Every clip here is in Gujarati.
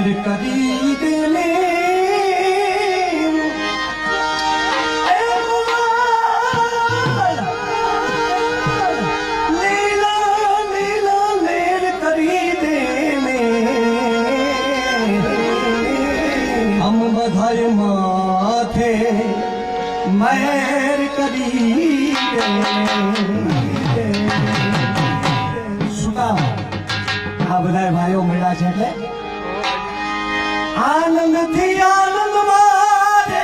મહેર કરી દેને माथे महेर करी सुका आ बधाय भाईओ મળ્યા છે એટલે આનંદ થી આનંદ મારે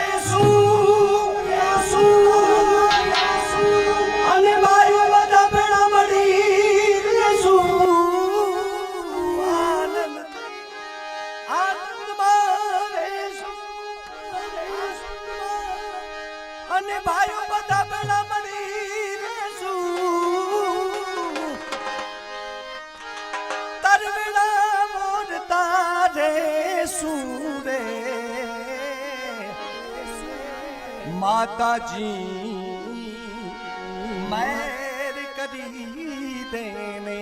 અને ભાઈઓ બધા ભેળા મળી આનંદ મારે અને ભાઈઓ બધા ભેળા મળી રેશું તરવેડા મોરતા રેશું રે માતાજી મહેર કરી દેને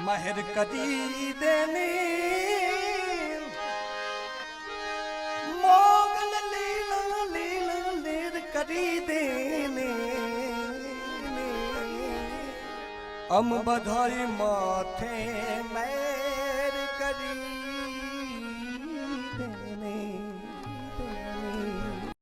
મહેર કરી દેને કરી દેને અમ બધાય માથે મહેર કરી